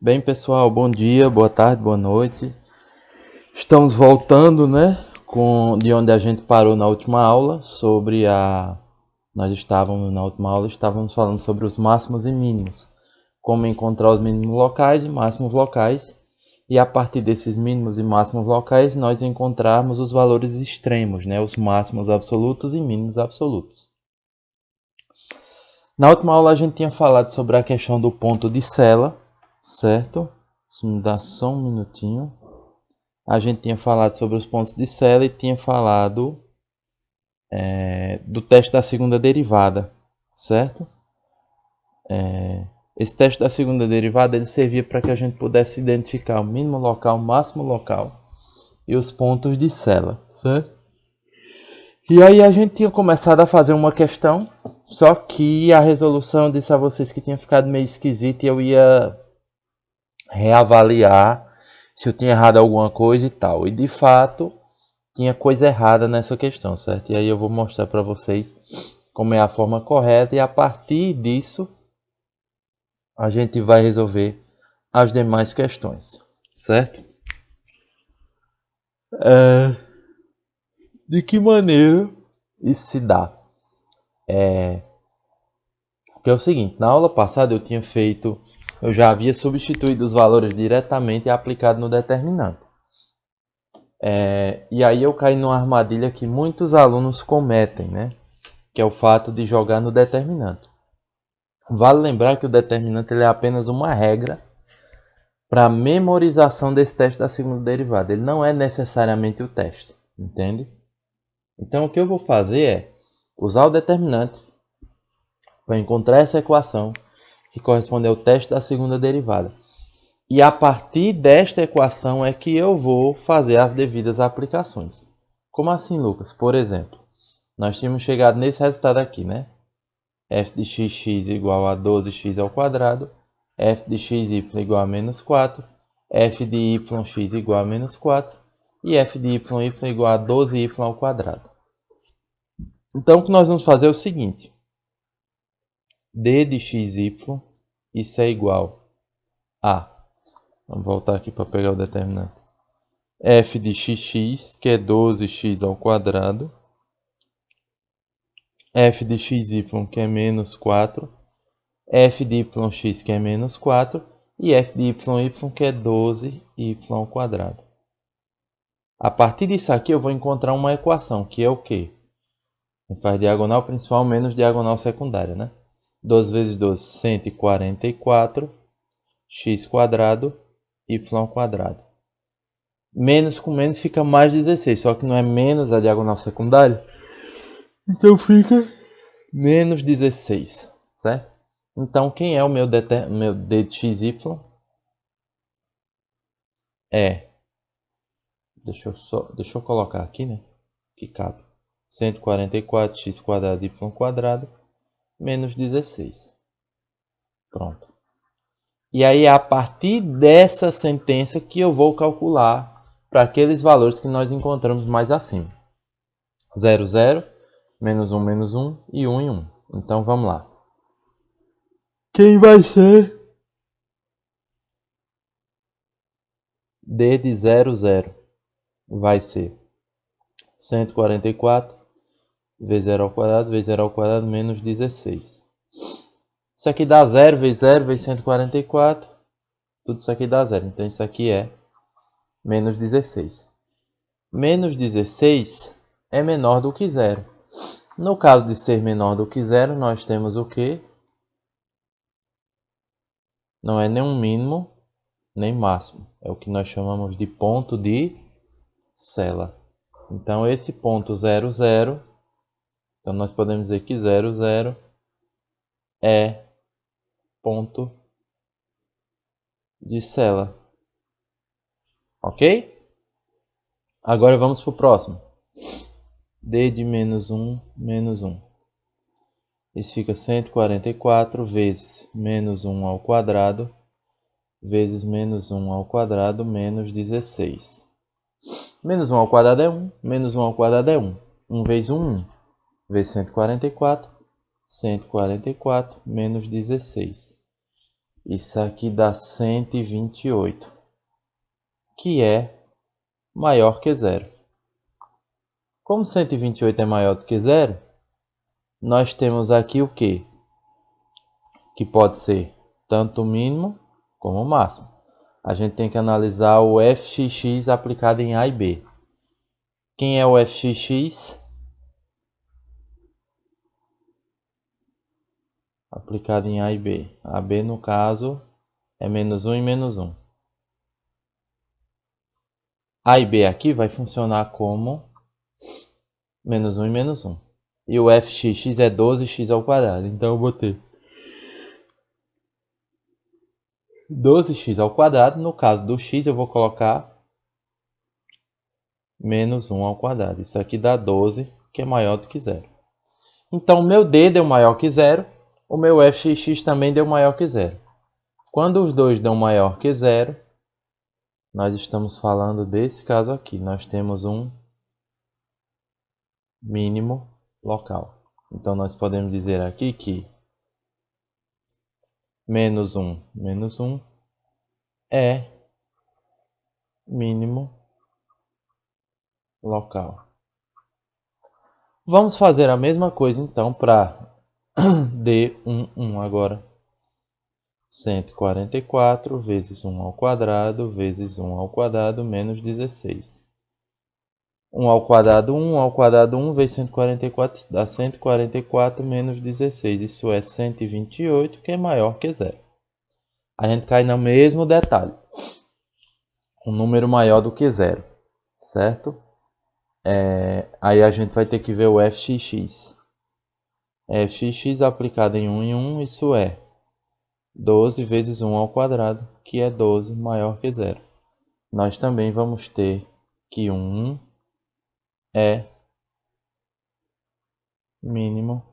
Bem, pessoal, bom dia, boa tarde, boa noite. Estamos voltando, né, de onde a gente parou na última aula, estávamos falando sobre os máximos e mínimos, como encontrar os mínimos locais e máximos locais, e a partir desses mínimos e máximos locais nós encontrarmos os valores extremos, né, os máximos absolutos e mínimos absolutos. Na última aula a gente tinha falado sobre a questão do ponto de Sela, certo? Isso me dá só um minutinho. A gente tinha falado sobre os pontos de Sela e tinha falado do teste da segunda derivada, certo? Esse teste da segunda derivada ele servia para que a gente pudesse identificar o mínimo local, o máximo local e os pontos de Sela, certo? E aí a gente tinha começado a fazer uma questão, só que a resolução disse a vocês que tinha ficado meio esquisita e eu ia reavaliar se eu tinha errado alguma coisa e tal. E de fato, tinha coisa errada nessa questão, certo? E aí eu vou mostrar para vocês como é a forma correta e a partir disso a gente vai resolver as demais questões, certo? De que maneira isso se dá? Que é o seguinte, na aula passada eu já havia substituído os valores diretamente e aplicado no determinante. E aí eu caí numa armadilha que muitos alunos cometem, né? Que é o fato de jogar no determinante. Vale lembrar que o determinante ele é apenas uma regra para memorização desse teste da segunda derivada. Ele não é necessariamente o teste, entende? Então o que eu vou fazer é usar o determinante para encontrar essa equação que corresponde ao teste da segunda derivada. E a partir desta equação é que eu vou fazer as devidas aplicações. Como assim, Lucas? Por exemplo, nós tínhamos chegado nesse resultado aqui, né? F de xx igual a 12x ao quadrado, f de xy igual a menos 4, f de yx igual a menos 4 e f de y igual a 12y ao quadrado. Então, o que nós vamos fazer é o seguinte. D de xy, isso é igual a... Vamos voltar aqui para pegar o determinante. F de xx, que é 12x ao quadrado. F de xy, que é menos 4. F de yx, que é menos 4. E f de y, que é 12y ao quadrado. A partir disso aqui, eu vou encontrar uma equação, que é o quê? A gente faz diagonal principal menos diagonal secundária, né? 12 vezes 12, 144. X quadrado, y ao quadrado. Menos com menos fica mais 16, só que não é menos a diagonal secundária. Então fica menos 16, certo? Então quem é o meu d de xy? Deixa eu colocar aqui, né? Que cabe. 144x quadrado y quadrado menos 16. Pronto. E aí é a partir dessa sentença que eu vou calcular para aqueles valores que nós encontramos mais acima. 0, 0, menos 1 e 1 e 1. Então vamos lá. Quem vai ser d de 0, 0? Vai ser 144 vezes 0 ao quadrado, vezes 0 ao quadrado, menos 16. Isso aqui dá 0 vezes 0 vezes 144. Tudo isso aqui dá 0. Então isso aqui é menos 16. Menos 16 é menor do que 0. No caso de ser menor do que 0, nós temos o quê? Não é nem um mínimo, nem máximo. É o que nós chamamos de ponto de Sela. Então, esse ponto 0, 0, então nós podemos dizer que 0, 0 é ponto de Sela. Ok? Agora vamos para o próximo. D de menos 1, menos 1. Isso fica 144 vezes menos 1 ao quadrado, vezes menos 1 ao quadrado, menos 16. Menos 1 ao quadrado é 1, menos 1 ao quadrado é 1. 1 vezes 1, 1. Vezes 144, 144 menos 16. Isso aqui dá 128, que é maior que zero. Como 128 é maior do que zero, nós temos aqui o quê? Que pode ser tanto o mínimo como o máximo. A gente tem que analisar o fxx aplicado em A e B. Quem é o fxx? Aplicado em A e B. AB, no caso, é menos 1 e menos 1. A e B aqui vai funcionar como menos 1 e menos 1. E o fxx é 12x ao quadrado. Então eu botei 12x ao quadrado. No caso do x, eu vou colocar menos 1 ao quadrado. Isso aqui dá 12, que é maior do que zero. Então, o meu d deu maior que zero. O meu fxx também deu maior que zero. Quando os dois dão maior que zero, nós estamos falando desse caso aqui. Nós temos um mínimo local. Então, nós podemos dizer aqui que menos 1 é mínimo local. Vamos fazer a mesma coisa então para D11 agora. 144 vezes 1 ao quadrado vezes 1 ao quadrado menos 16. 1 ao quadrado 1, 1 ao quadrado 1 vezes 144 dá 144 menos 16. Isso é 128, que é maior que zero. A gente cai no mesmo detalhe. Um número maior do que zero, certo? Aí a gente vai ter que ver o fxx. Fxx aplicado em 1 em 1, isso é 12 vezes 1 ao quadrado, que é 12 maior que zero. Nós também vamos ter que 1 é mínimo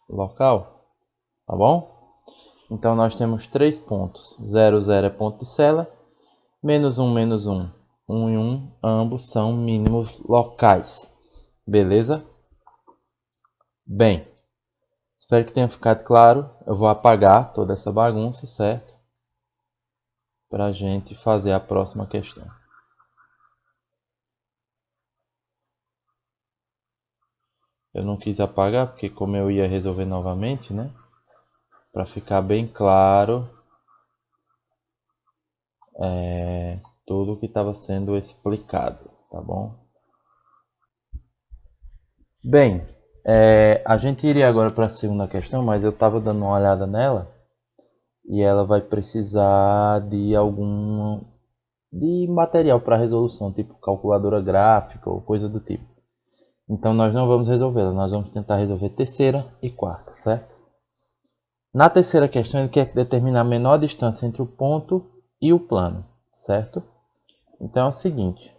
local, tá bom? Então nós temos 3 pontos. 0, 0 é ponto de sela. Menos 1, 1 e 1, ambos são mínimos locais. Beleza? Bem, espero que tenha ficado claro. Eu vou apagar toda essa bagunça, certo? Para a gente fazer a próxima questão. Eu não quis apagar, porque como eu ia resolver novamente, né? Para ficar bem claro tudo o que estava sendo explicado, tá bom? Bem, a gente iria agora para a segunda questão, mas eu estava dando uma olhada nela e ela vai precisar de de material para resolução, tipo calculadora gráfica ou coisa do tipo. Então nós não vamos resolvê-la, nós vamos tentar resolver terceira e quarta, certo? Na terceira questão ele quer determinar a menor distância entre o ponto e o plano, certo? Então é o seguinte,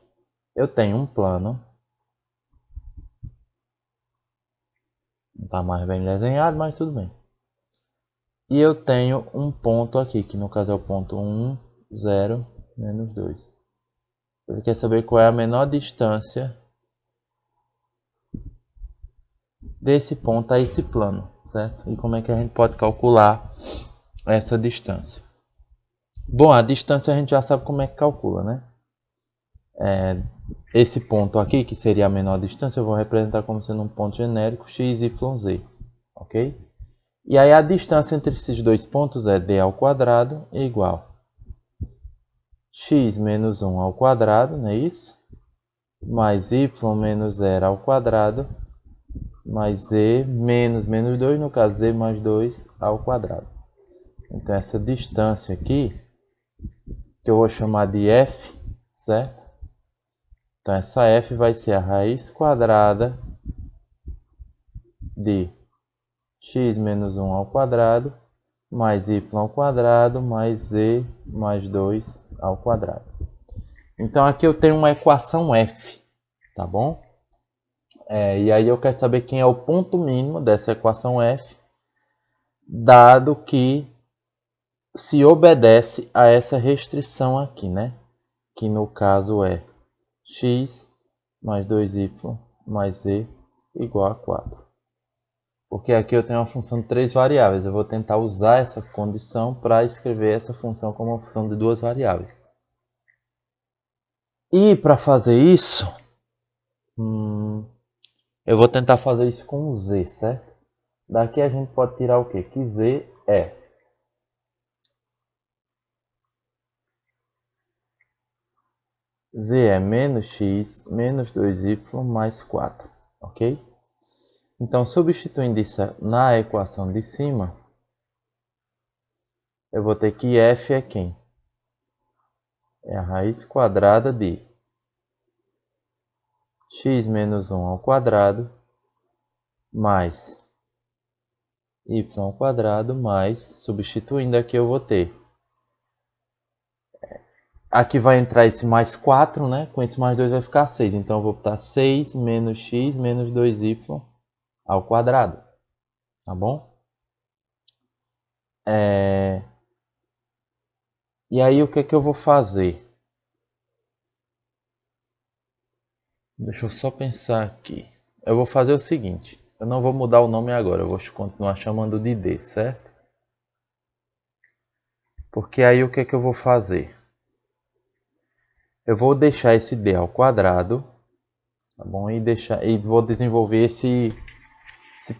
eu tenho um plano, não está mais bem desenhado, mas tudo bem. E eu tenho um ponto aqui, que no caso é o ponto 1, 0, menos 2. Ele quer saber qual é a menor distância desse ponto a esse plano, certo? E como é que a gente pode calcular essa distância? Bom, a distância a gente já sabe como é que calcula, né? Esse ponto aqui, que seria a menor distância, eu vou representar como sendo um ponto genérico x, y, z, ok? E aí a distância entre esses dois pontos é d ao quadrado igual x menos 1 ao quadrado, não é isso? Mais y menos 0 ao quadrado, mais z menos 2, no caso z mais 2 ao quadrado. Então essa distância aqui, que eu vou chamar de f, certo? Então essa f vai ser a raiz quadrada de x menos 1 ao quadrado, mais y ao quadrado, mais z mais 2 ao quadrado. Então aqui eu tenho uma equação f, tá bom? E aí eu quero saber quem é o ponto mínimo dessa equação f, dado que se obedece a essa restrição aqui, né? Que no caso é x mais 2y mais z igual a 4. Porque aqui eu tenho uma função de 3 variáveis. Eu vou tentar usar essa condição para escrever essa função como uma função de 2 variáveis. E para fazer isso, eu vou tentar fazer isso com z, certo? Daqui a gente pode tirar o quê? Que z é menos x menos 2y mais 4, ok? Então, substituindo isso na equação de cima, eu vou ter que f é quem? É a raiz quadrada de x menos 1 ao quadrado mais y ao quadrado mais, substituindo aqui eu vou ter. Aqui vai entrar esse mais 4, né? Com esse mais 2 vai ficar 6. Então eu vou botar 6 menos x menos 2y ao quadrado. Tá bom? E aí o que é que eu vou fazer? Deixa eu só pensar aqui. Eu vou fazer o seguinte. Eu não vou mudar o nome agora. Eu vou continuar chamando de d, certo? Porque aí o que é que eu vou fazer? Eu vou deixar esse d ao quadrado. Tá bom? E vou desenvolver esse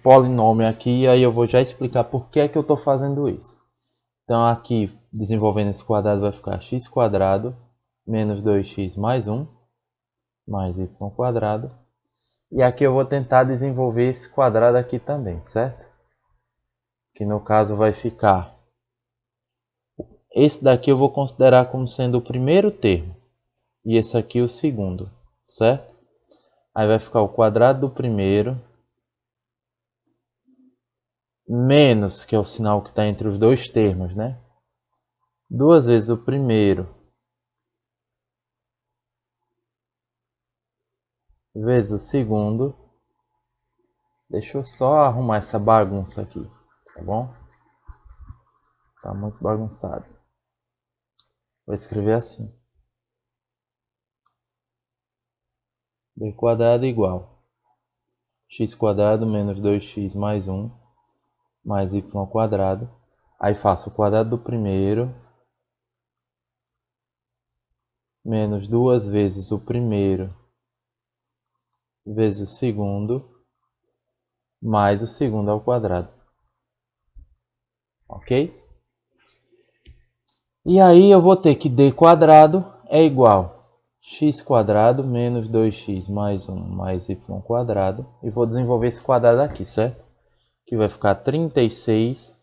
polinômio aqui. E aí eu vou já explicar por que é que eu estou fazendo isso. Então aqui, desenvolvendo esse quadrado, vai ficar x quadrado menos 2x mais 1 mais y quadrado. E aqui eu vou tentar desenvolver esse quadrado aqui também, certo? Que no caso vai ficar... Esse daqui eu vou considerar como sendo o primeiro termo. E esse aqui o segundo, certo? Aí vai ficar o quadrado do primeiro menos, que é o sinal que está entre os dois termos, né? 2 vezes o primeiro vezes o segundo. Deixa eu só arrumar essa bagunça aqui, tá bom? Tá muito bagunçado. Vou escrever assim. D quadrado igual x quadrado menos 2x mais 1 mais y ao quadrado. Aí faço o quadrado do primeiro menos 2 vezes o primeiro vezes o segundo mais o segundo ao quadrado. Ok? E aí eu vou ter que d quadrado é igual x quadrado menos 2x mais 1 mais y quadrado. E vou desenvolver esse quadrado aqui, certo? Que vai ficar 36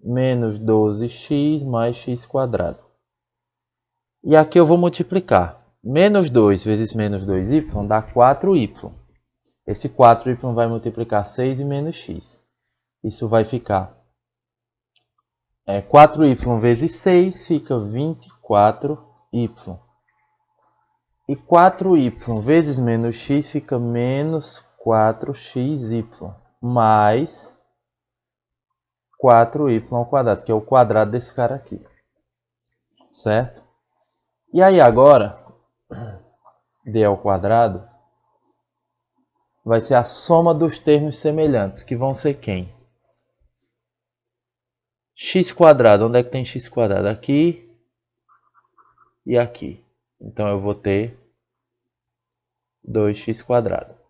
menos 12x mais x quadrado. E aqui eu vou multiplicar. Menos 2 vezes menos 2y dá 4y. Esse 4y vai multiplicar 6 e menos x. Isso vai ficar 4y vezes 6 fica 24y. E 4y vezes menos x fica menos 4xy. Mais 4y ao quadrado, que é o quadrado desse cara aqui. Certo? E aí agora, d ao quadrado vai ser a soma dos termos semelhantes, que vão ser quem? X quadrado, onde é que tem x quadrado? Aqui e aqui. Então eu vou ter 2x quadrado.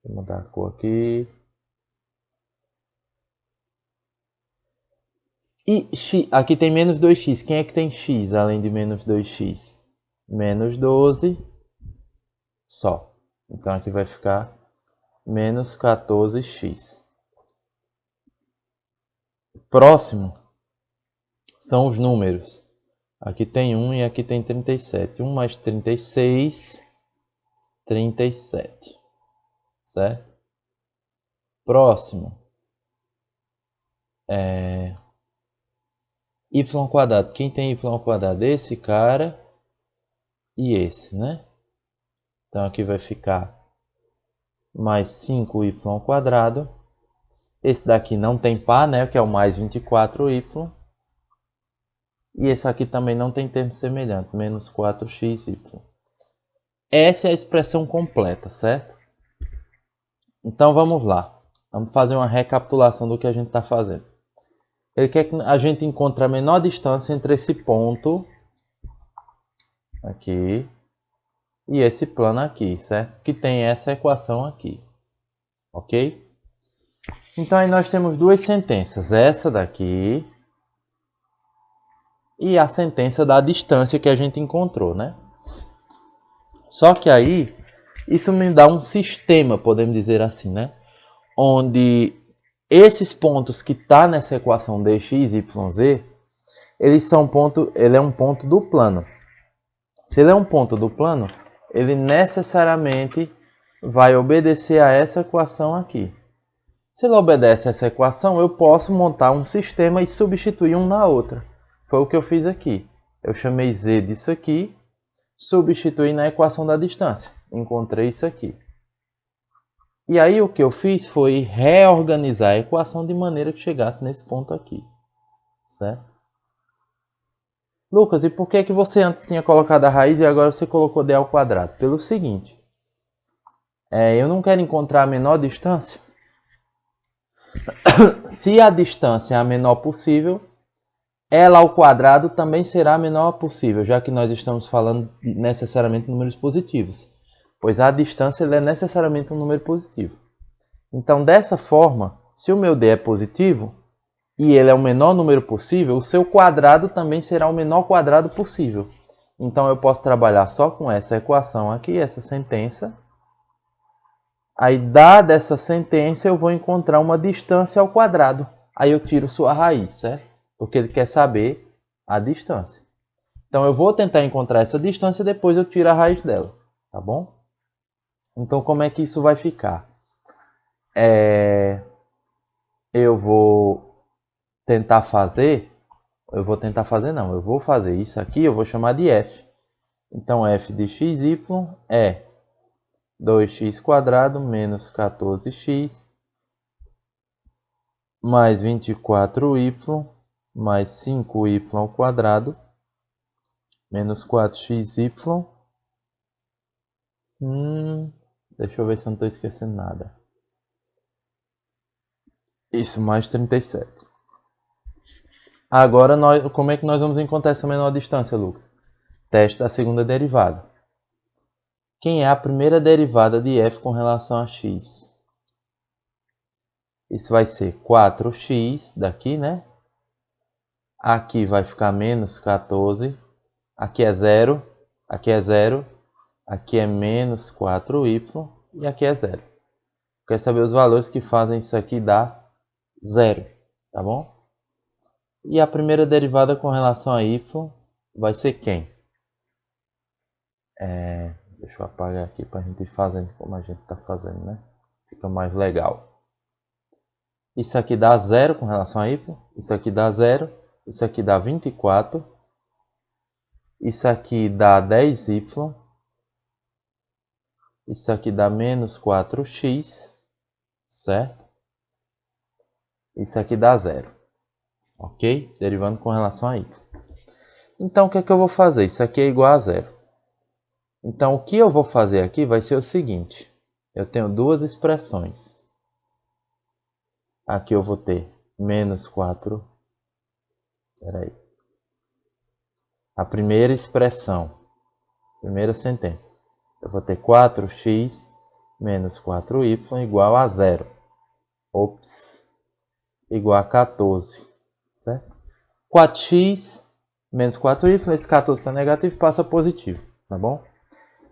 Vou mudar a cor aqui. E x, aqui tem menos 2x. Quem é que tem x além de menos 2x? Menos 12 só. Então aqui vai ficar menos 14x. Próximo são os números. Aqui tem 1 e aqui tem 37. 1 mais 36, 37. Certo? Próximo. Y quadrado. Quem tem y quadrado? Esse cara e esse, né? Então aqui vai ficar mais 5y ao quadrado. Esse daqui não tem par, né? Que é o mais 24y. E esse aqui também não tem termo semelhante, menos 4xy. Essa é a expressão completa, certo? Então vamos lá. Vamos fazer uma recapitulação do que a gente está fazendo. Ele quer que a gente encontre a menor distância entre esse ponto aqui e esse plano aqui, certo? Que tem essa equação aqui, ok? Então aí nós temos duas sentenças, essa daqui e a sentença da distância que a gente encontrou, né? Só que aí isso me dá um sistema, podemos dizer assim, né? Onde esses pontos que tá nessa equação dx, y, z, ele é um ponto do plano. Se ele é um ponto do plano, ele necessariamente vai obedecer a essa equação aqui. Se ele obedece a essa equação, eu posso montar um sistema e substituir um na outra. Foi o que eu fiz aqui. Eu chamei z disso aqui, substituí na equação da distância. Encontrei isso aqui. E aí o que eu fiz foi reorganizar a equação de maneira que chegasse nesse ponto aqui. Certo? Lucas, e por que você antes tinha colocado a raiz e agora você colocou d ao quadrado? Pelo seguinte, eu não quero encontrar a menor distância. Se a distância é a menor possível, ela ao quadrado também será a menor possível, já que nós estamos falando necessariamente de números positivos. Pois a distância é necessariamente um número positivo. Então, dessa forma, se o meu d é positivo, e ele é o menor número possível, o seu quadrado também será o menor quadrado possível. Então eu posso trabalhar só com essa equação aqui, essa sentença. Aí, dada essa sentença, eu vou encontrar uma distância ao quadrado. Aí eu tiro sua raiz, certo? Porque ele quer saber a distância. Então eu vou tentar encontrar essa distância e depois eu tiro a raiz dela, tá bom? Então como é que isso vai ficar? Eu vou tentar fazer isso aqui, eu vou chamar de f. Então f de xy é 2x² menos 14x mais 24y mais 5y² menos 4xy. Deixa eu ver se eu não estou esquecendo nada. Isso, mais 37. Agora, como é que nós vamos encontrar essa menor distância, Lucas? Teste da segunda derivada. Quem é a primeira derivada de f com relação a x? Isso vai ser 4x daqui, né? Aqui vai ficar menos 14. Aqui é 0. Aqui é 0. Aqui é menos 4y. E aqui é 0. Quer saber os valores que fazem isso aqui dar 0. Tá bom? E a primeira derivada com relação a y vai ser quem? Deixa eu apagar aqui para a gente ir fazendo como a gente está fazendo, né? Fica mais legal. Isso aqui dá 0 com relação a y. Isso aqui dá 0. Isso aqui dá 24. Isso aqui dá 10y. Isso aqui dá menos 4x. Certo? Isso aqui dá 0. Ok? Derivando com relação a y. Então, o que é que eu vou fazer? Isso aqui é igual a 0. Então, o que eu vou fazer aqui vai ser o seguinte. Eu tenho duas expressões. Aqui eu vou ter menos 4. Espera aí. A primeira expressão, primeira sentença. Eu vou ter 4x menos 4y igual a 0. Ops. Igual a 14. Certo? 4x menos 4y, esse 14 está negativo, passa positivo. Tá bom?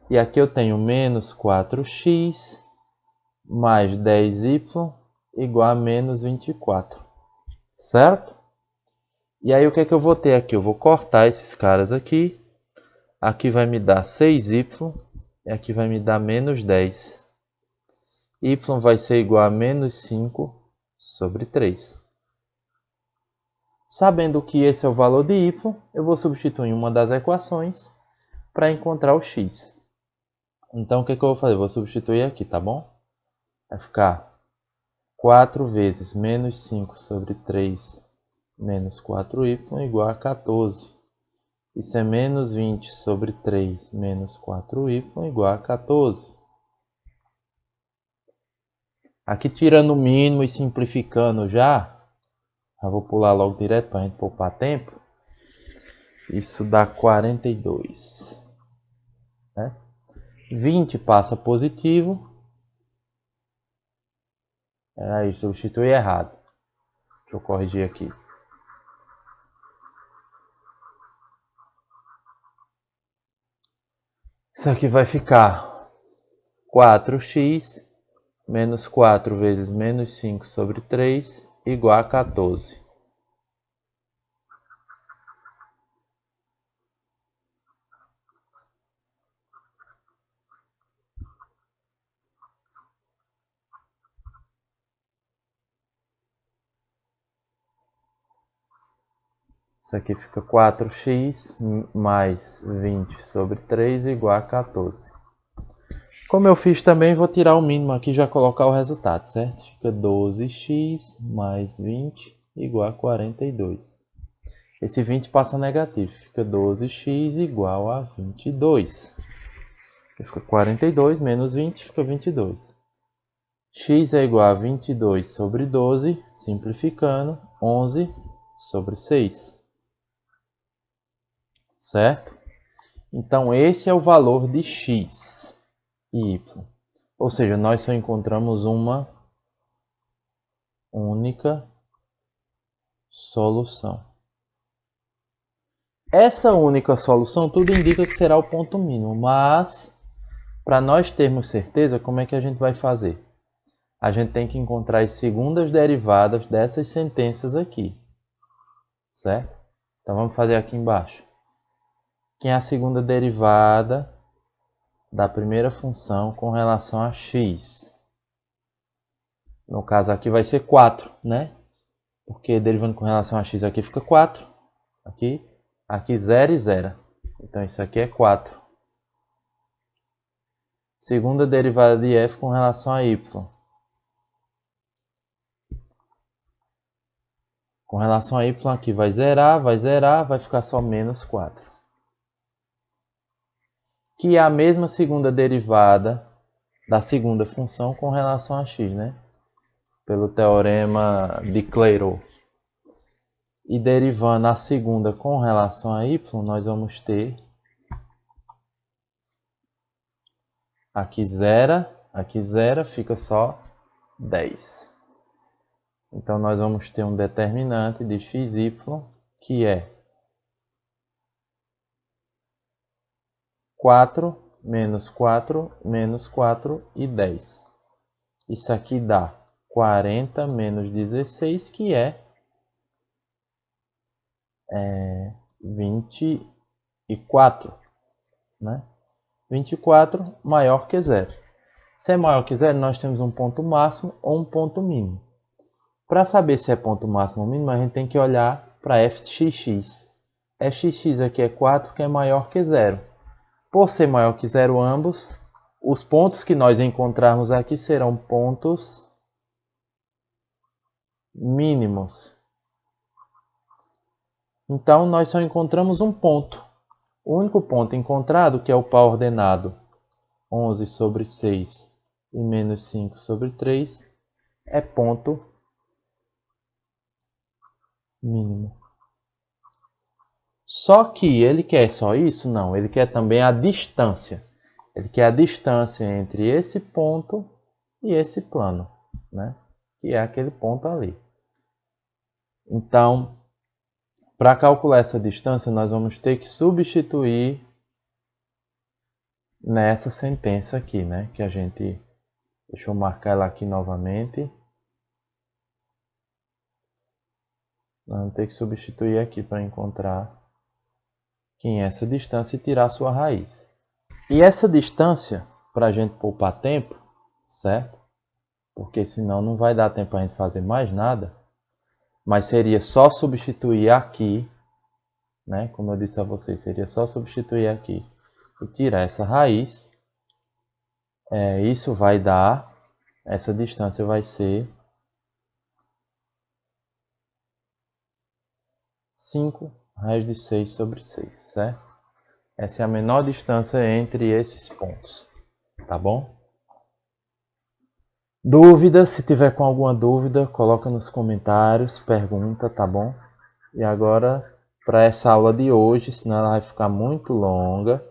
E aqui eu tenho menos 4x mais 10y igual a menos 24. Certo? E aí o que é que eu vou ter aqui? Eu vou cortar esses caras aqui. Aqui vai me dar 6y e aqui vai me dar menos 10. Y vai ser igual a menos 5 sobre 3. Sabendo que esse é o valor de y, eu vou substituir uma das equações para encontrar o x. Então o que é que eu vou fazer? Eu vou substituir aqui, tá bom? Vai ficar 4 vezes menos 5 sobre 3 menos 4y igual a 14. Isso é menos 20 sobre 3 menos 4y igual a 14. Aqui tirando o mínimo e simplificando já vou pular logo direto para a gente poupar tempo. Isso dá 42. Né? 20 passa positivo. Aí, substitui errado. Deixa eu corrigir aqui. Isso aqui vai ficar 4x menos 4 vezes menos 5 sobre 3 igual a 14. Isso aqui fica 4x mais 20 sobre 3 igual a 14. Como eu fiz também, vou tirar o mínimo aqui e já colocar o resultado, certo? Fica 12x mais 20 igual a 42. Esse 20 passa negativo, fica 12x igual a 22. Fica 42 menos 20, fica 22. X é igual a 22 sobre 12, simplificando, 11 sobre 6. Certo? Então, esse é o valor de x e y. Ou seja, nós só encontramos uma única solução. Essa única solução, tudo indica que será o ponto mínimo, mas para nós termos certeza, como é que a gente vai fazer? A gente tem que encontrar as segundas derivadas dessas sentenças aqui, certo? Então vamos fazer aqui embaixo. Quem é a segunda derivada da primeira função com relação a x? No caso aqui vai ser 4, né? Porque derivando com relação a x aqui fica 4. Aqui 0 e 0. Então isso aqui é 4. Segunda derivada de f com relação a y. Com relação a y aqui vai zerar, vai ficar só menos 4. Que é a mesma segunda derivada da segunda função com relação a x, né? Pelo teorema de Clairaut. E derivando a segunda com relação a y, nós vamos ter aqui 0, fica só 10. Então nós vamos ter um determinante de xy que é 4 menos 4 menos 4 e 10. Isso aqui dá 40 menos 16, que é 24, né? 24 maior que 0. Se é maior que 0, nós temos um ponto máximo ou um ponto mínimo. Para saber se é ponto máximo ou mínimo, a gente tem que olhar para fxx. Fxx aqui é 4, que é maior que 0. Por ser maior que 0 ambos, os pontos que nós encontrarmos aqui serão pontos mínimos. Então, nós só encontramos um ponto. O único ponto encontrado, que é o par ordenado 11 sobre 6 e menos 5 sobre 3, é ponto mínimo. Só que ele quer só isso? Não, ele quer também a distância. Ele quer a distância entre esse ponto e esse plano, né? Que é aquele ponto ali. Então, para calcular essa distância, nós vamos ter que substituir nessa sentença aqui, né? Que a gente... Deixa eu marcar ela aqui novamente. Nós vamos ter que substituir aqui para encontrar quem é essa distância e tirar a sua raiz. E essa distância, para a gente poupar tempo, certo? Porque senão não vai dar tempo para a gente fazer mais nada. Mas seria só substituir aqui, né? Como eu disse a vocês, seria só substituir aqui e tirar essa raiz. Isso vai dar, essa distância vai ser 5 raiz de 6 sobre 6, certo? Essa é a menor distância entre esses pontos, tá bom? Dúvida, se tiver com alguma dúvida, coloca nos comentários, pergunta, tá bom? E agora, para essa aula de hoje, senão ela vai ficar muito longa,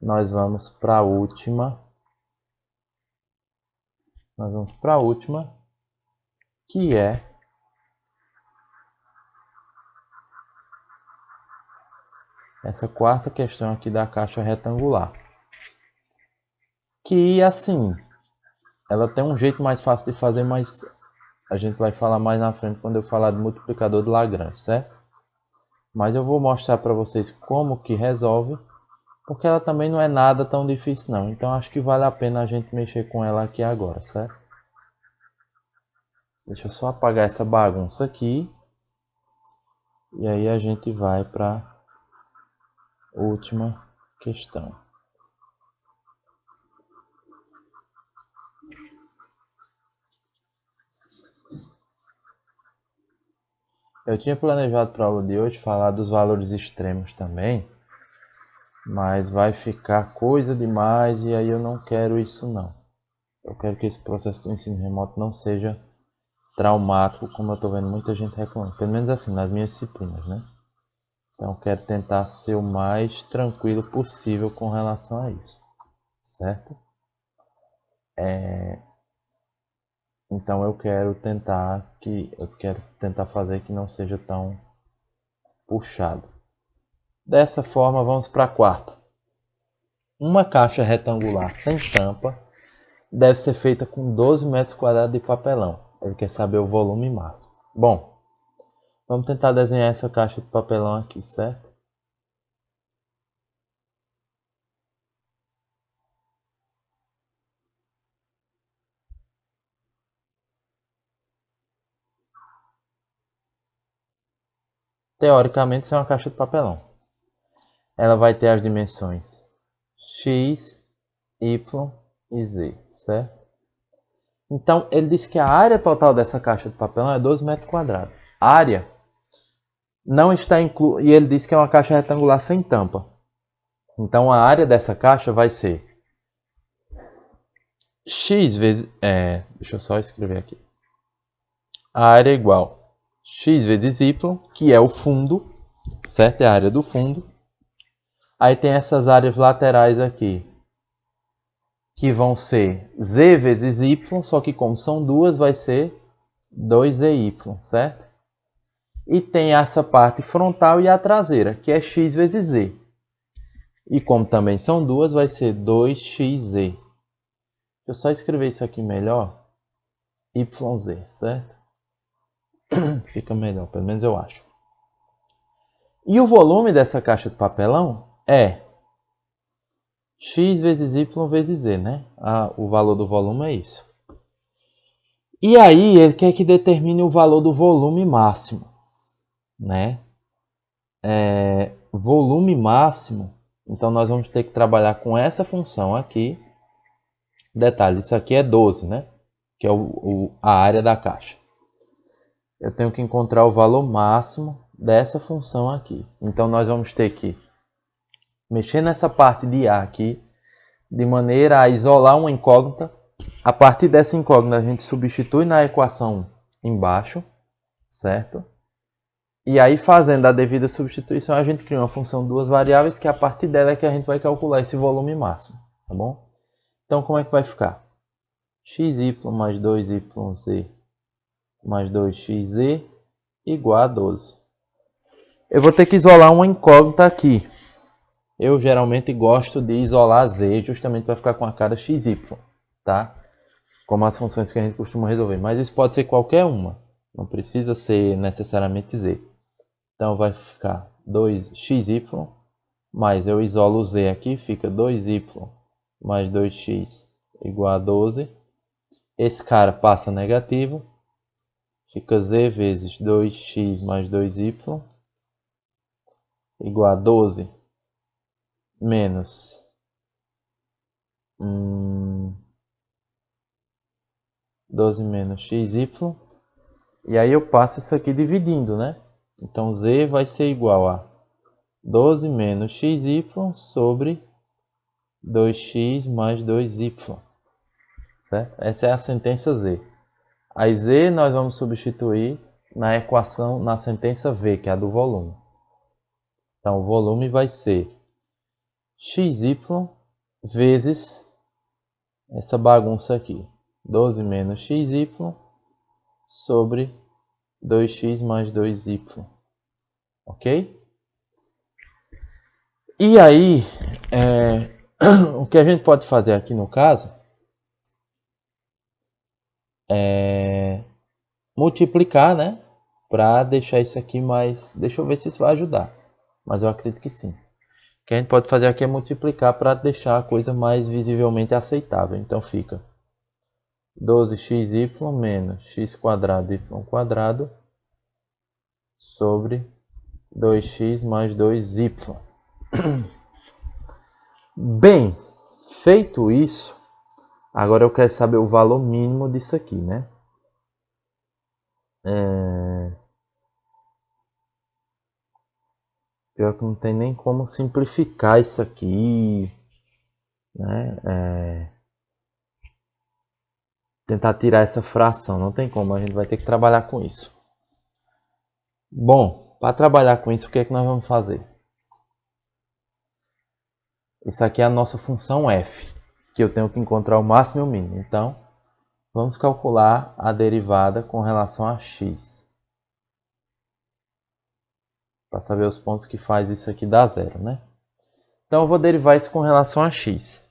nós vamos para a última. Que é essa quarta questão aqui da caixa retangular. Que, assim, ela tem um jeito mais fácil de fazer, mas a gente vai falar mais na frente quando eu falar do multiplicador de Lagrange, certo? Mas eu vou mostrar para vocês como que resolve, porque ela também não é nada tão difícil não. Então acho que vale a pena a gente mexer com ela aqui agora, certo? Deixa eu só apagar essa bagunça aqui. E aí a gente vai para a última questão. Eu tinha planejado para a aula de hoje falar dos valores extremos também, mas vai ficar coisa demais e aí eu não quero isso não. Eu quero que esse processo do ensino remoto não seja traumático, como eu estou vendo muita gente reclamando, pelo menos assim, nas minhas disciplinas, né? Então eu quero tentar ser o mais tranquilo possível com relação a isso, certo? Então eu quero tentar fazer que não seja tão puxado. Dessa forma, vamos para a quarta. Uma caixa retangular sem tampa deve ser feita com 12 metros quadrados de papelão. Ele quer saber o volume máximo. Bom, vamos tentar desenhar essa caixa de papelão aqui, certo? Teoricamente, isso é uma caixa de papelão. Ela vai ter as dimensões x, y e z, certo? Então, ele disse que a área total dessa caixa de papelão é 12 metros quadrados. A área não está incluída, e ele disse que é uma caixa retangular sem tampa. Então, a área dessa caixa vai ser x vezes... deixa eu só escrever aqui. A área é igual x vezes y, que é o fundo, certo? É a área do fundo. Aí tem essas áreas laterais aqui, que vão ser z vezes y, só que como são duas, vai ser 2zy, certo? E tem essa parte frontal e a traseira, que é x vezes z. E como também são duas, vai ser 2xz. Deixa eu só escrever isso aqui melhor. YZ, certo? Fica melhor, pelo menos eu acho. E o volume dessa caixa de papelão é x vezes y vezes z, né? O valor do volume é isso. E aí ele quer que determine o valor do volume máximo, né? Volume máximo, então nós vamos ter que trabalhar com essa função aqui. Detalhe, isso aqui é 12, né? Que é a área da caixa. Eu tenho que encontrar o valor máximo dessa função aqui. Então nós vamos ter que mexer nessa parte de A aqui, de maneira a isolar uma incógnita. A partir dessa incógnita a gente substitui na equação embaixo, certo? E aí fazendo a devida substituição a gente cria uma função de duas variáveis que a partir dela é que a gente vai calcular esse volume máximo, tá bom? Então como é que vai ficar? xy mais 2yz mais 2xz igual a 12. Eu vou ter que isolar uma incógnita aqui. Eu geralmente gosto de isolar z justamente para ficar com a cara xy, tá? Como as funções que a gente costuma resolver. Mas isso pode ser qualquer uma. Não precisa ser necessariamente z. Então vai ficar 2xy, mais eu isolo o z aqui, fica 2y mais 2x igual a 12. Esse cara passa negativo. Fica z vezes 2x mais 2y igual a 12 menos 12 menos xy. E aí eu passo isso aqui dividindo, né? Então z vai ser igual a 12 menos xy sobre 2x mais 2y. Certo? Essa é a sentença z. A z nós vamos substituir na equação, na sentença v, que é a do volume. Então o volume vai ser xy vezes essa bagunça aqui. 12 menos xy sobre 2x mais 2y. Ok? E aí, o que a gente pode fazer aqui no caso é multiplicar, né? Para deixar isso aqui mais... Deixa eu ver se isso vai ajudar. Mas eu acredito que sim. O que a gente pode fazer aqui é multiplicar para deixar a coisa mais visivelmente aceitável. Então fica 12xy menos x quadrado y quadrado sobre 2x mais 2y. Bem, feito isso, agora eu quero saber o valor mínimo disso aqui, né? Pior que não tem nem como simplificar isso aqui, né? Tentar tirar essa fração, não tem como, a gente vai ter que trabalhar com isso. Bom, para trabalhar com isso, o que é que nós vamos fazer? Isso aqui é a nossa função f, que eu tenho que encontrar o máximo e o mínimo. Então, vamos calcular a derivada com relação a x. Para saber os pontos que faz isso aqui dar zero, né? Então, eu vou derivar isso com relação a x.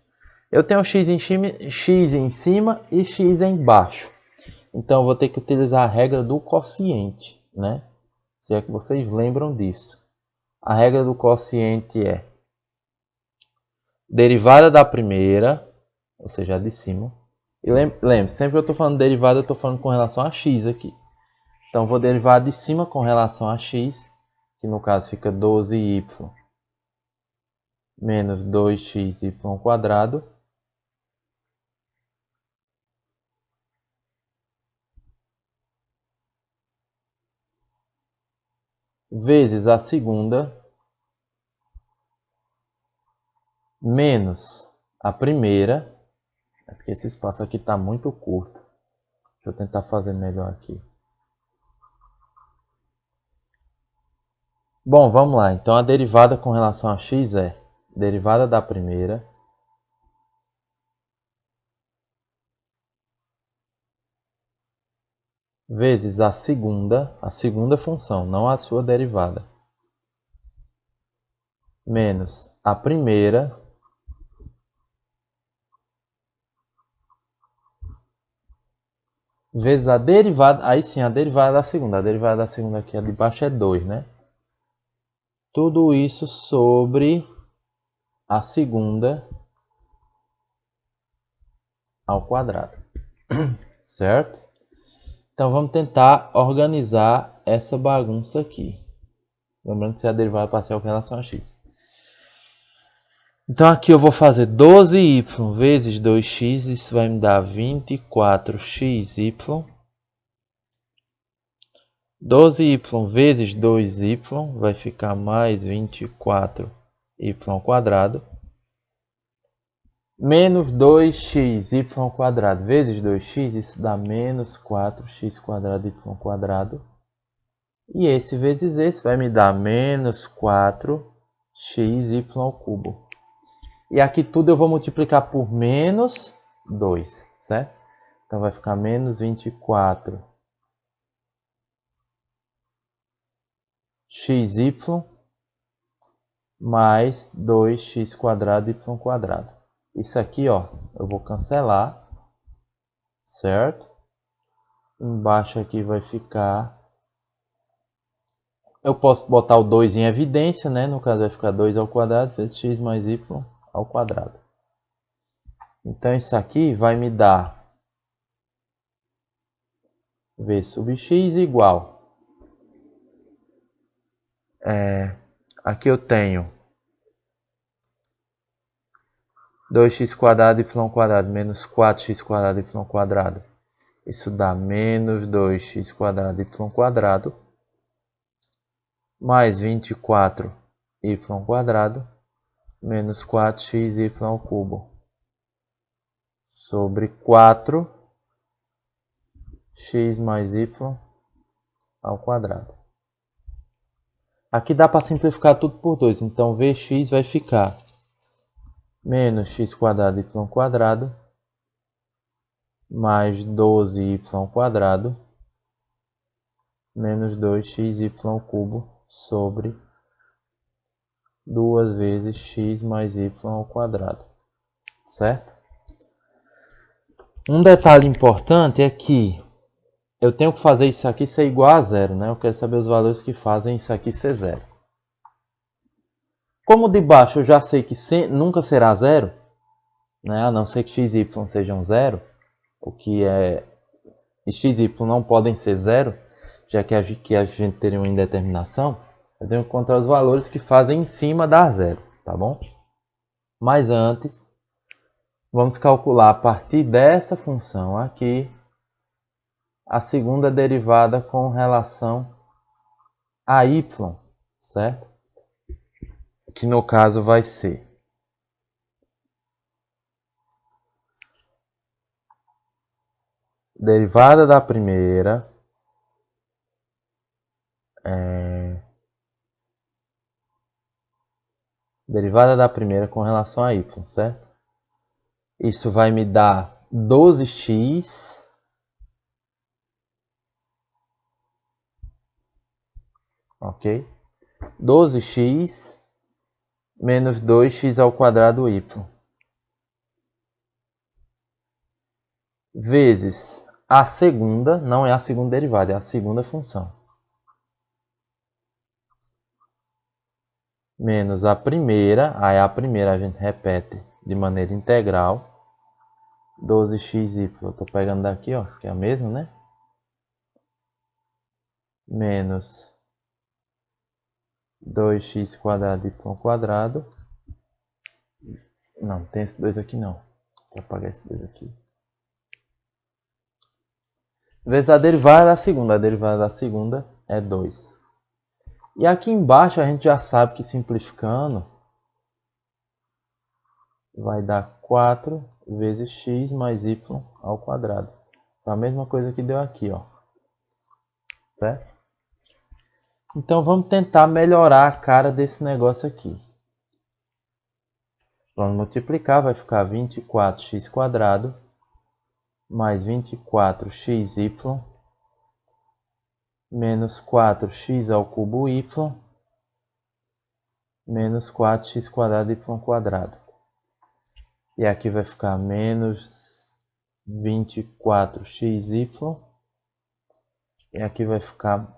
Eu tenho x em cima e x embaixo. Então, eu vou ter que utilizar a regra do quociente, né? Se é que vocês lembram disso. A regra do quociente é derivada da primeira, ou seja, a de cima. E lembre, sempre que eu estou falando derivada, eu estou falando com relação a x aqui. Então, vou derivar a de cima com relação a x, que no caso fica 12y menos 2xy quadrado, vezes a segunda, menos a primeira, é porque esse espaço aqui está muito curto. Deixa eu tentar fazer melhor aqui. Bom, vamos lá. Então, a derivada com relação a x é derivada da primeira vezes a segunda função, não a sua derivada, menos a primeira vezes a derivada, aí sim, a derivada da segunda. A derivada da segunda aqui, a de baixo é 2, né? Tudo isso sobre a segunda ao quadrado, certo? Então, vamos tentar organizar essa bagunça aqui. Lembrando que se a derivada parcial com relação a x. Então, aqui eu vou fazer 12y vezes 2x, isso vai me dar 24xy. 12y vezes 2y vai ficar mais 24y quadrado. Menos 2xy quadrado vezes 2x, isso dá menos 4x quadrado y quadrado. E esse vezes esse vai me dar menos 4xy cubo. E aqui tudo eu vou multiplicar por menos 2, certo? Então vai ficar menos 24 xy mais 2x quadrado y quadrado. Isso aqui, ó, eu vou cancelar, certo? Embaixo aqui vai ficar... Eu posso botar o 2 em evidência, né? No caso vai ficar 2 ao quadrado vezes x mais y ao quadrado. Então isso aqui vai me dar v sub x igual... aqui eu tenho 2x quadrado y quadrado menos 4x quadrado y quadrado. Isso dá menos 2x quadrado y quadrado. mais 24y quadrado menos 4xy ao cubo sobre 4x mais y ao quadrado. Aqui dá para simplificar tudo por 2, então vx vai ficar menos x quadrado y quadrado mais 12y quadrado menos 2xy cubo sobre 2 vezes x mais y ao quadrado, certo? Um detalhe importante é que eu tenho que fazer isso aqui ser igual a zero, né? Eu quero saber os valores que fazem isso aqui ser zero. Como de baixo eu já sei que nunca será zero, né? A não ser que x e y sejam zero, o que é x e y não podem ser zero, já que a gente teria uma indeterminação, eu tenho que encontrar os valores que fazem em cima dar zero, tá bom? Mas antes, vamos calcular a partir dessa função aqui a segunda derivada com relação a y, certo? Que no caso vai ser derivada da primeira com relação a y, certo? Isso vai me dar 12x ok? 12x menos 2x ao quadrado y vezes a segunda, não é a segunda derivada, é a segunda função, menos a primeira, aí a primeira a gente repete de maneira integral, 12xy, eu estou pegando daqui, ó, que é a mesma, né? Menos 2x quadrado y quadrado, não, tem esse 2 aqui não, vou apagar esse 2 aqui, vezes a derivada da segunda é 2. E aqui embaixo a gente já sabe que simplificando vai dar 4 vezes x mais y ao quadrado. A mesma coisa que deu aqui, ó. Certo? Então vamos tentar melhorar a cara desse negócio aqui. Vamos multiplicar, vai ficar 24x quadrado mais 24xy menos 4x ao cubo y menos 4x quadrado y quadrado. E aqui vai ficar menos 24xy. E aqui vai ficar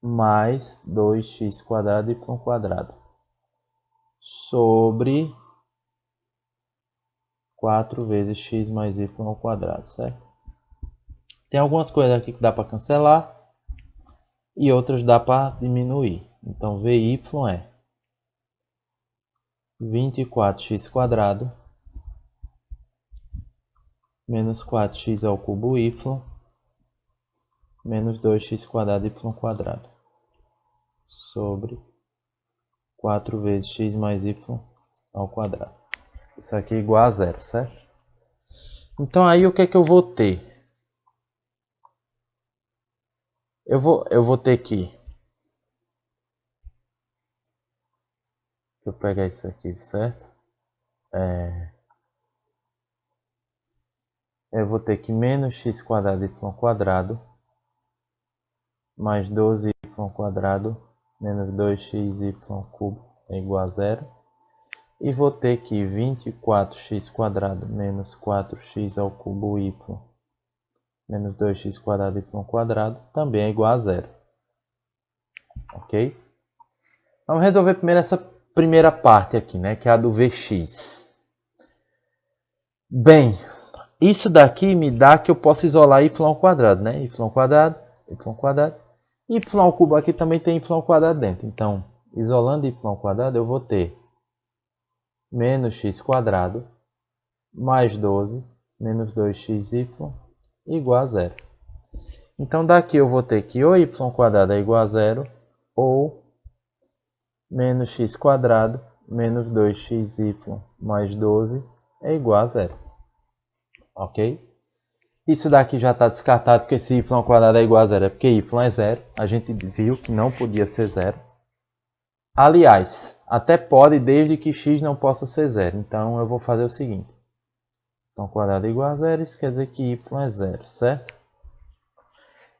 mais 2x quadrado y quadrado. Sobre 4 vezes x mais y ao quadrado, certo? Tem algumas coisas aqui que dá para cancelar. E outras dá para diminuir. Então, VY é 24x quadrado menos 4x ao cubo y menos 2x quadrado y quadrado sobre 4 vezes x mais y ao quadrado. Isso aqui é igual a zero, certo? Então aí o que é que eu vou ter? Eu vou ter que... Deixa eu pegar isso aqui, certo? Eu vou ter que menos x quadrado y quadrado mais 12y quadrado menos 2xy cubo é igual a zero. E vou ter que 24x quadrado menos 4x ao cubo y menos 2x quadrado y quadrado também é igual a zero. Ok? Vamos resolver primeiro essa primeira parte aqui, né? Que é a do Vx. Bem, isso daqui me dá que eu posso isolar y ao quadrado, né? Y quadrado, y quadrado. Y ao cubo aqui também tem y ao quadrado dentro. Então, isolando y ao quadrado, eu vou ter menos x quadrado mais 12 menos 2xy igual a zero. Então daqui eu vou ter que ou y quadrado é igual a zero ou menos x quadrado menos 2xy mais 12 é igual a zero. Ok? Isso daqui já está descartado porque se y ao quadrado é igual a zero é porque y é zero. A gente viu que não podia ser zero. Aliás, até pode desde que x não possa ser zero. Então eu vou fazer o seguinte. Y ao quadrado é igual a zero, isso quer dizer que y é zero, certo?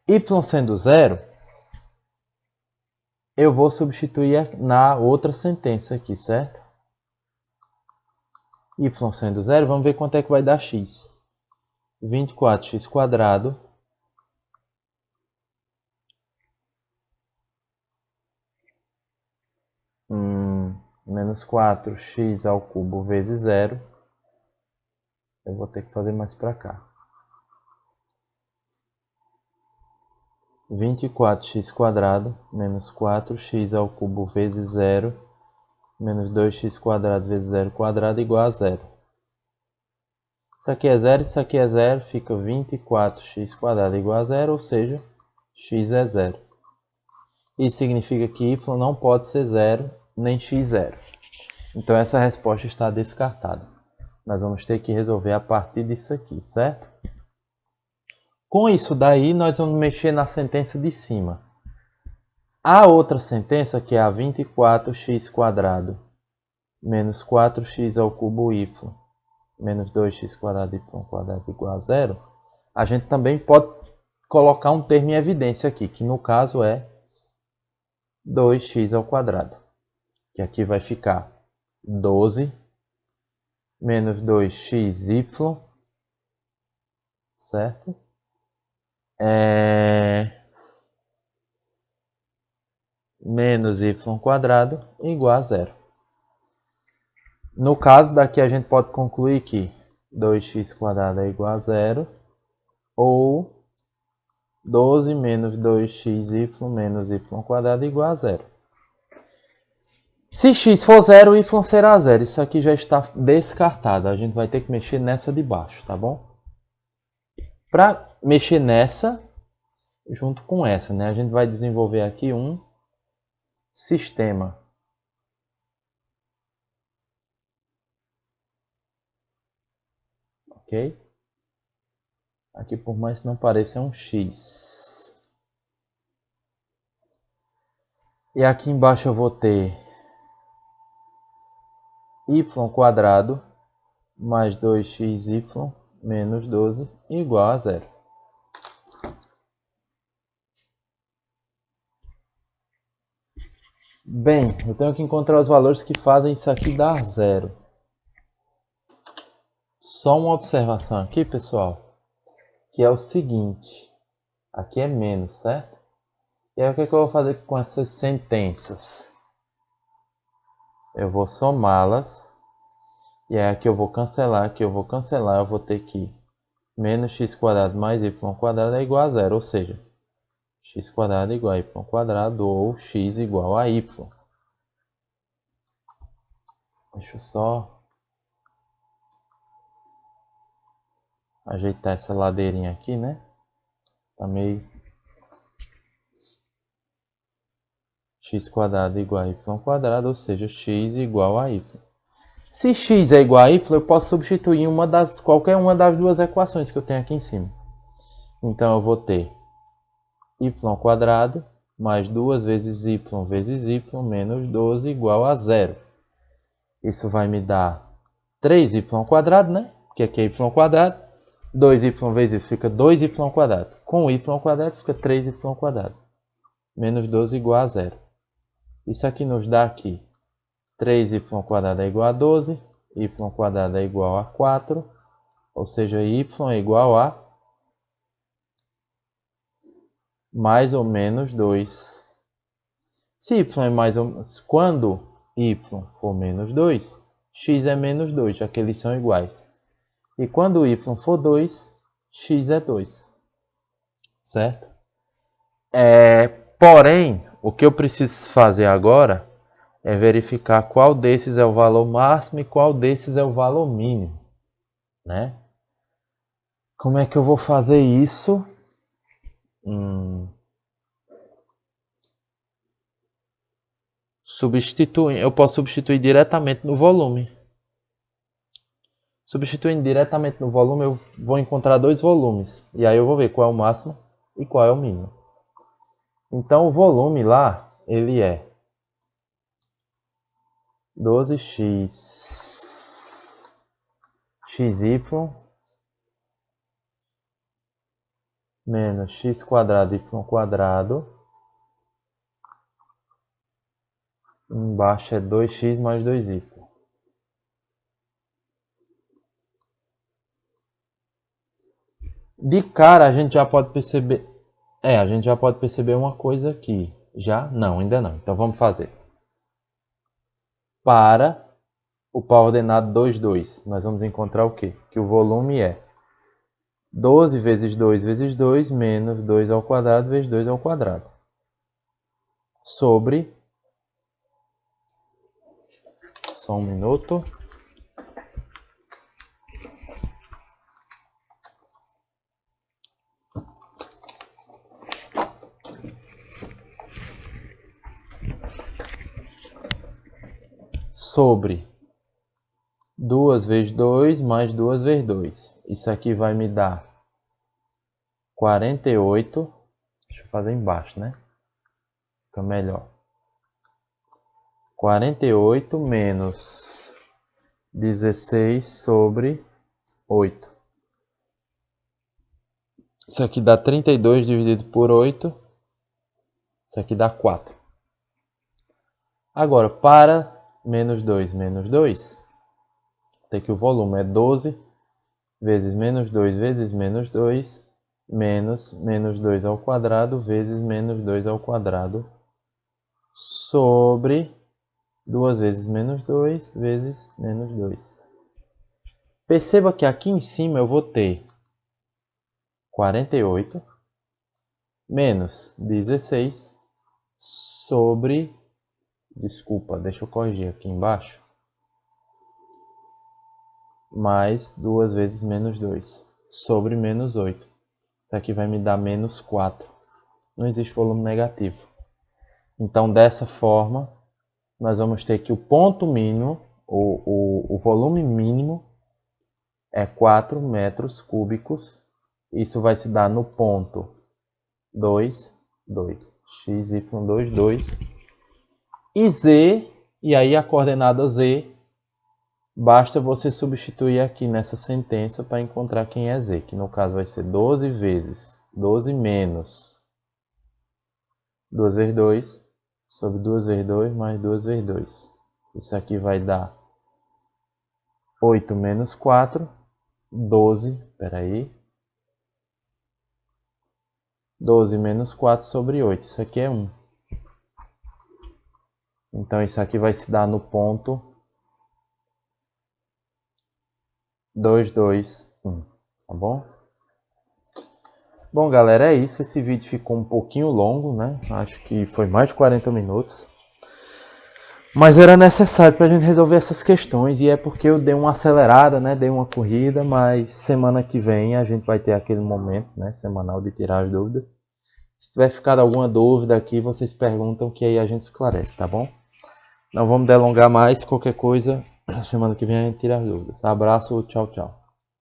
Y sendo zero, eu vou substituir na outra sentença aqui, certo? Y sendo zero, vamos ver quanto é que vai dar x. 24x quadrado menos 4x ao cubo vezes zero. Eu vou ter que fazer mais para cá. 24x quadrado menos 4x ao cubo vezes zero menos 2x quadrado vezes zero quadrado igual a zero. Isso aqui é zero, isso aqui é zero, fica 24x quadrado igual a zero, ou seja, x é zero. Isso significa que y não pode ser zero, nem x zero. Então essa resposta está descartada. Nós vamos ter que resolver a partir disso aqui, certo? Com isso daí, nós vamos mexer na sentença de cima. A outra sentença, que é a 24x quadrado menos 4x ao cubo y menos 2x quadrado y quadrado igual a zero, a gente também pode colocar um termo em evidência aqui, que no caso é 2x ao quadrado. Que aqui vai ficar 12 menos 2xy, certo? Menos y quadrado igual a zero. No caso daqui a gente pode concluir que 2x quadrado é igual a zero, ou 12 menos 2xy menos y quadrado igual a zero. Se x for zero, y será zero. Isso aqui já está descartado. A gente vai ter que mexer nessa de baixo, tá bom? Para mexer nessa, junto com essa, né? A gente vai desenvolver aqui um sistema. Ok? Aqui, por mais que não pareça, é um x. E aqui embaixo eu vou ter y quadrado mais 2xy menos 12 igual a zero. Bem, eu tenho que encontrar os valores que fazem isso aqui dar zero. Só uma observação aqui, pessoal, que é o seguinte. Aqui é menos, certo? E aí o que eu vou fazer com essas sentenças? Eu vou somá-las. E aí aqui eu vou cancelar, eu vou ter que menos x quadrado mais y quadrado é igual a zero, ou seja, x quadrado igual a y quadrado ou x igual a y. Deixa eu só ajeitar essa ladeirinha aqui, né? Tá meio... x quadrado igual a y quadrado, ou seja, x igual a y. Se x é igual a y, eu posso substituir qualquer uma das duas equações que eu tenho aqui em cima. Então eu vou ter y quadrado mais 2 vezes y menos 12 igual a zero. Isso vai me dar 3y quadrado, né? Porque aqui é y quadrado. 2y vezes y fica 2y quadrado. Com y quadrado fica 3y quadrado. Menos 12 igual a zero. Isso aqui nos dá aqui 3y quadrado é igual a 12, y quadrado é igual a 4, ou seja, y é igual a mais ou menos 2. Se y é mais ou menos, quando y for menos 2, x é menos 2, já que eles são iguais. E quando y for 2, x é 2. Certo? Porém, o que eu preciso fazer agora é verificar qual desses é o valor máximo e qual desses é o valor mínimo, né? Como é que eu vou fazer isso? Eu posso substituir diretamente no volume. Substituindo diretamente no volume, eu vou encontrar dois volumes. E aí eu vou ver qual é o máximo e qual é o mínimo. Então o volume lá, ele é 12x xy menos x quadrado y quadrado. Embaixo é 2x mais 2y. De cara a gente já pode perceber... a gente já pode perceber uma coisa aqui. Já? Não, ainda não. Então vamos fazer. Para o par ordenado 2, 2, nós vamos encontrar o quê? Que o volume é 12 vezes 2 vezes 2 menos 2 ao quadrado vezes 2 ao quadrado. Sobre... Só um minuto. Sobre 2 vezes 2 mais 2 vezes 2. Isso aqui vai me dar 48. Deixa eu fazer embaixo, né? Fica melhor. 48 menos 16 sobre 8. Isso aqui dá 32 dividido por 8. Isso aqui dá 4. Agora, para menos 2 menos 2, tem que o volume é 12 vezes menos 2 vezes menos 2 menos menos 2 ao quadrado vezes menos 2 ao quadrado sobre 2 vezes menos 2 vezes menos 2. Perceba que aqui em cima eu vou ter 48 menos 16 sobre... Desculpa, deixa eu corrigir aqui embaixo. Mais 2 vezes menos 2 sobre menos 8. Isso aqui vai me dar menos 4. Não existe volume negativo. Então, dessa forma, nós vamos ter que o ponto mínimo, o volume mínimo, é 4 metros cúbicos. Isso vai se dar no ponto 2, 2, x, y, 2, 2. E z, e aí a coordenada z, basta você substituir aqui nessa sentença para encontrar quem é z, que no caso vai ser 12 vezes 12 menos 2 vezes 2 sobre 2 vezes 2 mais 2 vezes 2. Isso aqui vai dar 8 menos 4, 12, peraí. 12 menos 4 sobre 8, isso aqui é 1. Então isso aqui vai se dar no ponto 2, 2, 1, tá bom? Bom, galera, é isso. Esse vídeo ficou um pouquinho longo, né? Acho que foi mais de 40 minutos. Mas era necessário para a gente resolver essas questões. E é porque eu dei uma acelerada, né? Dei uma corrida, mas semana que vem a gente vai ter aquele momento, né? Semanal de tirar as dúvidas. Se tiver ficado alguma dúvida aqui, vocês perguntam que aí a gente esclarece, tá bom? Não vamos delongar mais. Qualquer coisa, semana que vem a gente tira as dúvidas. Abraço, tchau, tchau.